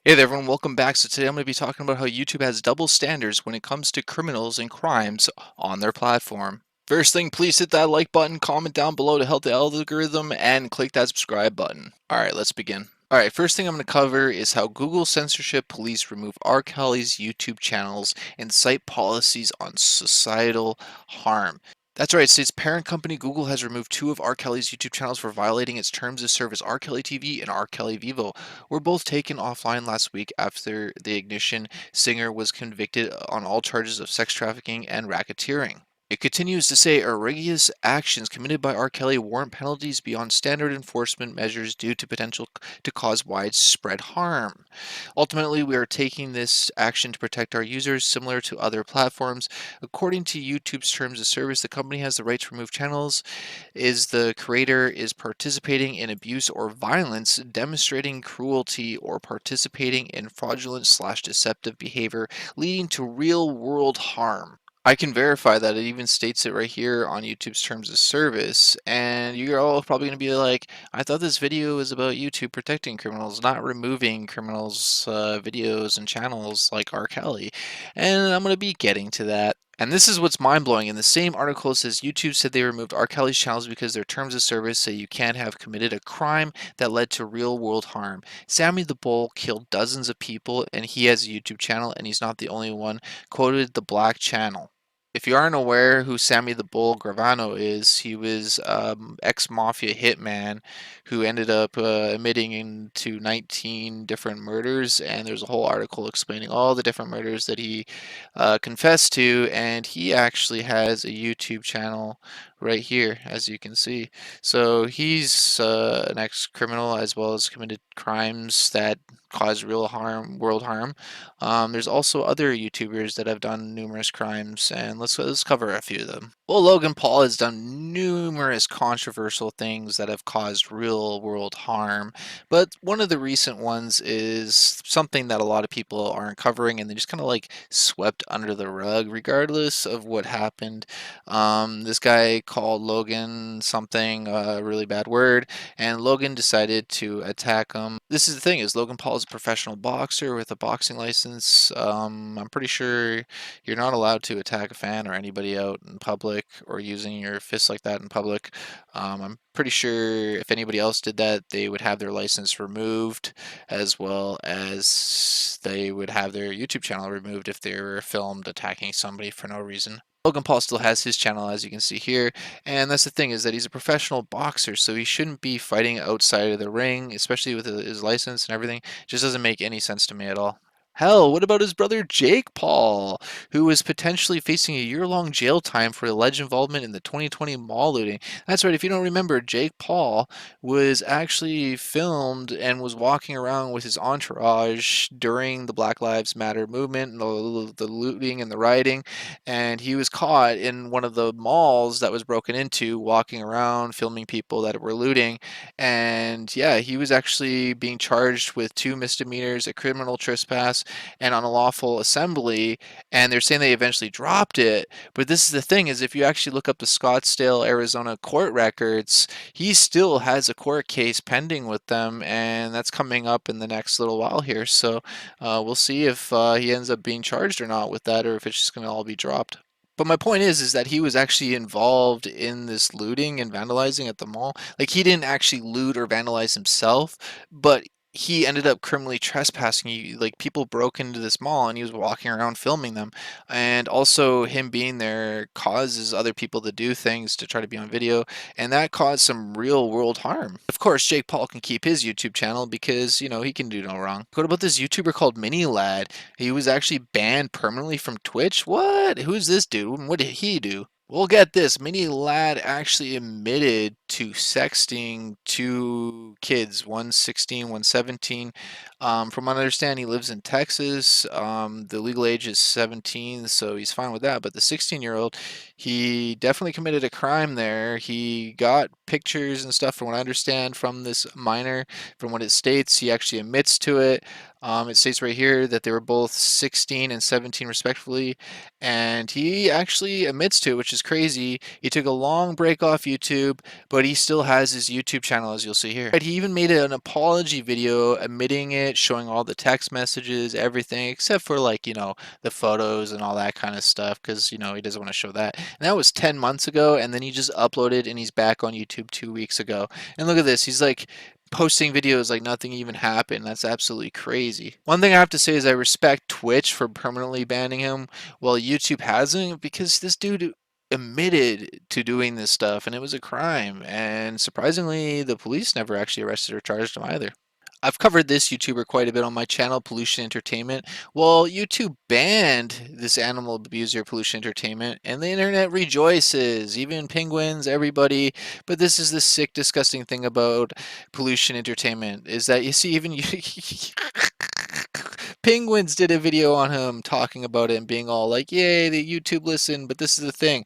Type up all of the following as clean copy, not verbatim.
Hey there, everyone. Welcome back. So today I'm going to be talking about how YouTube has double standards when it comes to criminals and crimes on their platform. First thing, please hit that like button, comment down below to help the algorithm, and click that subscribe button. All right, let's begin. All right, first thing I'm going to cover is how Google censorship police remove R. Kelly's YouTube channels and cite policies on societal harm. That's right, state's parent company Google has removed two of R. Kelly's YouTube channels for violating its terms of service. R. Kelly TV and R. Kelly Vivo were both taken offline last week after the Ignition singer was convicted on all charges of sex trafficking and racketeering. It continues to say egregious actions committed by R. Kelly warrant penalties beyond standard enforcement measures due to potential to cause widespread harm. Ultimately, we are taking this action to protect our users, similar to other platforms. According to YouTube's terms of service, the company has the right to remove channels is the creator is participating in abuse or violence, demonstrating cruelty, or participating in fraudulent slash deceptive behavior leading to real world harm. I can verify that it even states it right here on YouTube's terms of service, and you're all probably going to be like, I thought this video was about YouTube protecting criminals, not removing criminals' videos and channels like R. Kelly. And I'm going to be getting to that. And this is what's mind-blowing. In the same article, it says YouTube said they removed R. Kelly's channels because their terms of service say you can't have committed a crime that led to real-world harm. Sammy the Bull killed dozens of people, and he has a YouTube channel, and he's not the only one, quoted the Black Channel. If you aren't aware who Sammy the Bull Gravano is, he was ex-mafia hitman who ended up admitting into 19 different murders, and there's a whole article explaining all the different murders that he confessed to, and he actually has a YouTube channel right here, as you can see. So he's an ex-criminal as well as committed crimes that cause real harm, world harm. There's also other YouTubers that have done numerous crimes, and let's cover a few of them. Well, Logan Paul has done numerous controversial things that have caused real world harm, but one of the recent ones is something that a lot of people aren't covering, and they just kind of like swept under the rug, regardless of what happened. This guy called Logan something, a really bad word, and Logan decided to attack him. This is the thing: is Logan Paul is a professional boxer with a boxing license. I'm pretty sure you're not allowed to attack a fan or anybody out in public or using your fists like that in public. I'm pretty sure if anybody else did that, they would have their license removed, as well as they would have their YouTube channel removed if they were filmed attacking somebody for no reason. Logan Paul still has his channel, as you can see here, and that's the thing is that he's a professional boxer, so he shouldn't be fighting outside of the ring, especially with his license and everything. It just doesn't make any sense to me at all. Hell, what about his brother Jake Paul, who is potentially facing a year-long jail time for alleged involvement in the 2020 mall looting? That's right, if you don't remember, Jake Paul was actually filmed and was walking around with his entourage during the Black Lives Matter movement and the looting and the rioting, and he was caught in one of the malls that was broken into, walking around filming people that were looting. And yeah, he was actually being charged with two misdemeanors, a criminal trespass, and unlawful assembly. And they're saying they eventually dropped it. But this is the thing: is if you actually look up the Scottsdale, Arizona court records, he still has a court case pending with them, and that's coming up in the next little while here. So we'll see if he ends up being charged or not with that, or if it's just going to all be dropped. But my point is that he was actually involved in this looting and vandalizing at the mall. Like, he didn't actually loot or vandalize himself, but he ended up criminally trespassing. Like, people broke into this mall and he was walking around filming them. And also him being there causes other people to do things to try to be on video, and that caused some real world harm. Of course, Jake Paul can keep his YouTube channel because, he can do no wrong. What about this YouTuber called Mini Lad? He was actually banned permanently from Twitch? What? Who's this dude? What did he do? Well, get this. Mini Lad actually admitted to sexting two kids, one 16, one 17. From what I understand, he lives in Texas. The legal age is 17, so he's fine with that. But the 16-year-old, he definitely committed a crime there. He got pictures and stuff, from what I understand, from this minor. From what it states, he actually admits to it. It states right here that they were both 16 and 17 respectively, and he actually admits to it, which is crazy. He took a long break off YouTube, but he still has his YouTube channel, as you'll see here. He even made an apology video admitting it, showing all the text messages, everything, except for like, the photos and all that kind of stuff, because, he doesn't want to show that. And that was 10 months ago, and then he just uploaded and he's back on YouTube 2 weeks ago. And look at this, he's like posting videos like nothing even happened. That's absolutely crazy. One thing I have to say is I respect Twitch for permanently banning him while YouTube hasn't, because this dude admitted to doing this stuff and it was a crime, and surprisingly the police never actually arrested or charged him either. I've covered this YouTuber quite a bit on my channel, Pollution Entertainment. Well, YouTube banned this animal abuser, Pollution Entertainment, and the internet rejoices, even penguins, everybody. But this is the sick, disgusting thing about Pollution Entertainment, is that you see, even you, penguins did a video on him talking about it and being all like, yay, the YouTube listen, but this is the thing.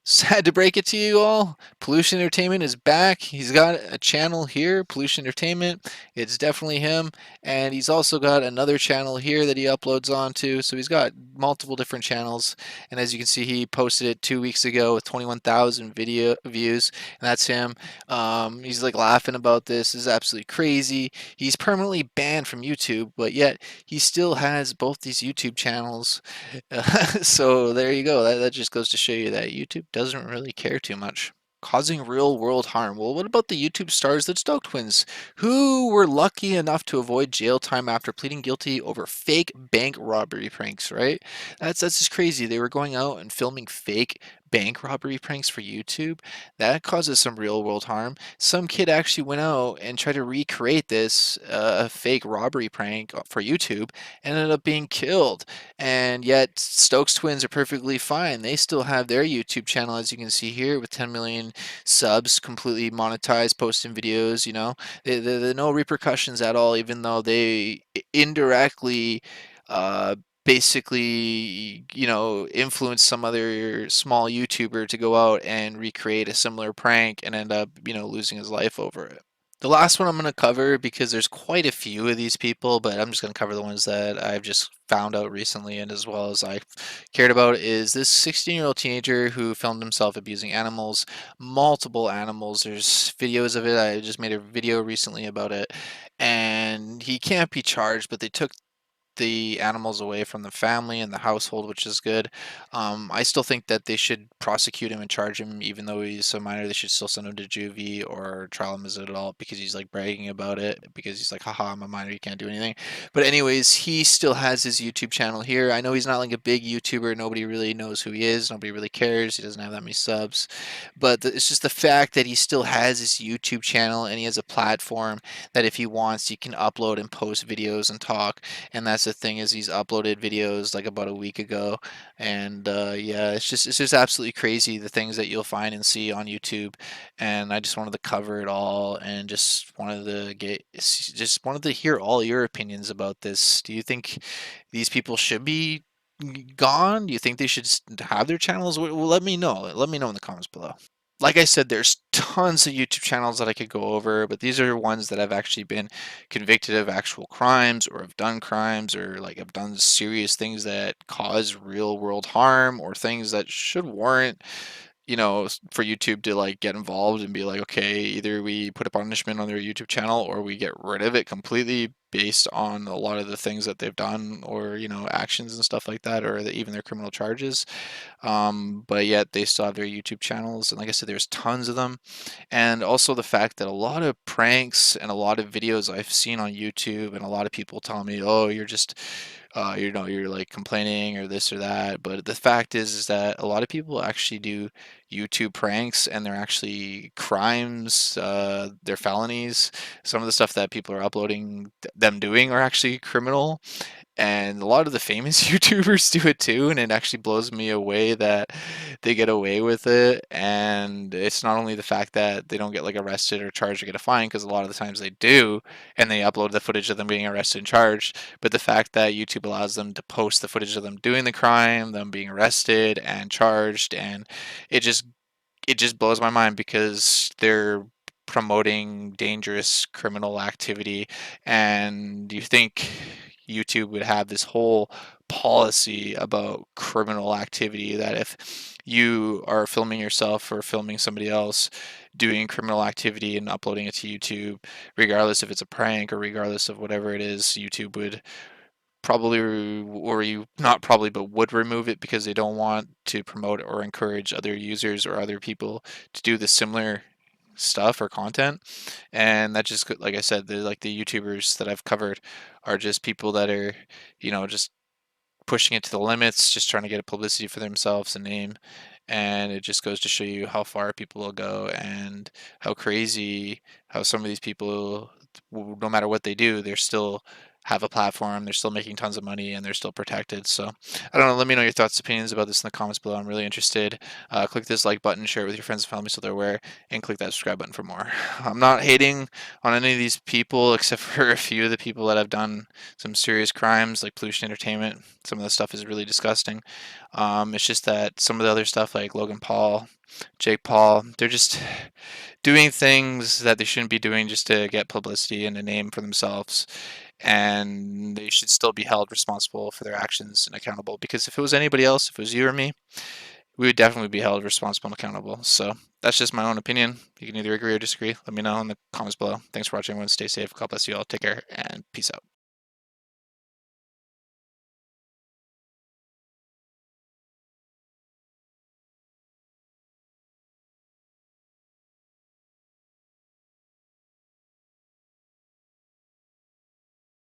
Sad to break it to you all, Pollution Entertainment is back. He's got a channel here, Pollution Entertainment. It's definitely him. And he's also got another channel here that he uploads onto. So he's got multiple different channels. And as you can see, he posted it 2 weeks ago with 21,000 video views. And that's him. He's like laughing about this. This is absolutely crazy. He's permanently banned from YouTube, but yet he still has both these YouTube channels. So there you go. That just goes to show you that YouTube doesn't really care too much. Causing real world harm. Well, what about the YouTube stars, the Stoke twins, who were lucky enough to avoid jail time after pleading guilty over fake bank robbery pranks, right? That's just crazy. They were going out and filming fake bank robbery pranks for YouTube. That causes some real world harm. Some kid actually went out and tried to recreate this fake robbery prank for YouTube and ended up being killed. And yet Stokes twins are perfectly fine. They still have their YouTube channel, as you can see here, with 10 million subs, completely monetized, posting videos. No repercussions at all, even though they indirectly basically, influence some other small YouTuber to go out and recreate a similar prank and end up, losing his life over it. The last one I'm going to cover, because there's quite a few of these people, but I'm just going to cover the ones that I've just found out recently and as well as I cared about, is this 16-year-old teenager who filmed himself abusing animals, multiple animals. There's videos of it. I just made a video recently about it, and he can't be charged, but they took the animals away from the family and the household, which is good. I still think that they should prosecute him and charge him, even though he's a minor. They should still send him to juvie or trial him as an adult, because he's like bragging about it, because he's like, haha, I'm a minor, you can't do anything. But anyways, he still has his YouTube channel here. I know he's not like a big YouTuber. Nobody really knows who he is. Nobody really cares. He doesn't have that many subs. But it's just the fact that he still has his YouTube channel and he has a platform that if he wants, he can upload and post videos and talk. And that's the thing, is he's uploaded videos like about a week ago, and yeah, it's just absolutely crazy the things that you'll find and see on YouTube. And I just wanted to cover it all and just wanted to hear all your opinions about this. Do you think these people should be gone? Do you think they should have their channels? Well, let me know. Let me know in the comments below. Like I said, there's tons of YouTube channels that I could go over, but these are ones that have actually been convicted of actual crimes, or have done crimes, or like have done serious things that cause real world harm, or things that should warrant, for YouTube to like get involved and be like, okay, either we put a punishment on their YouTube channel or we get rid of it completely, based on a lot of the things that they've done, or actions and stuff like that, or even their criminal charges. But yet they still have their YouTube channels, and like I said, there's tons of them. And also the fact that a lot of pranks and a lot of videos I've seen on YouTube, and a lot of people tell me, oh, you're just you're like complaining or this or that. But the fact is that a lot of people actually do YouTube pranks, and they're actually crimes, they're felonies. Some of the stuff that people are uploading them doing are actually criminal, and a lot of the famous YouTubers do it too, and it actually blows me away that they get away with it. And it's not only the fact that they don't get like arrested or charged or get a fine, because a lot of the times they do, and they upload the footage of them being arrested and charged, but the fact that YouTube allows them to post the footage of them doing the crime, them being arrested and charged, and it just blows my mind, because they're promoting dangerous criminal activity. And you think YouTube would have this whole policy about criminal activity that if you are filming yourself or filming somebody else doing criminal activity and uploading it to YouTube, regardless if it's a prank or regardless of whatever it is, YouTube would probably, or you not probably, but would remove it because they don't want to promote or encourage other users or other people to do the similar stuff or content. And that just, like I said, the YouTubers that I've covered are just people that are, just pushing it to the limits, just trying to get a publicity for themselves, a name. And it just goes to show you how far people will go and how crazy how some of these people, no matter what they do, they're still have a platform, they're still making tons of money, and they're still protected. So I don't know. Let me know your thoughts, opinions about this in the comments below. I'm really interested. Click this like button, share it with your friends and family so they're aware, and click that subscribe button for more. I'm not hating on any of these people except for a few of the people that have done some serious crimes like pollution entertainment. Some of the stuff is really disgusting. It's just that some of the other stuff like Logan Paul, Jake Paul, they're just doing things that they shouldn't be doing just to get publicity and a name for themselves. And they should still be held responsible for their actions and accountable. Because if it was anybody else, if it was you or me, we would definitely be held responsible and accountable. So that's just my own opinion. You can either agree or disagree. Let me know in the comments below. Thanks for watching, everyone. Stay safe. God bless you all. Take care and peace out.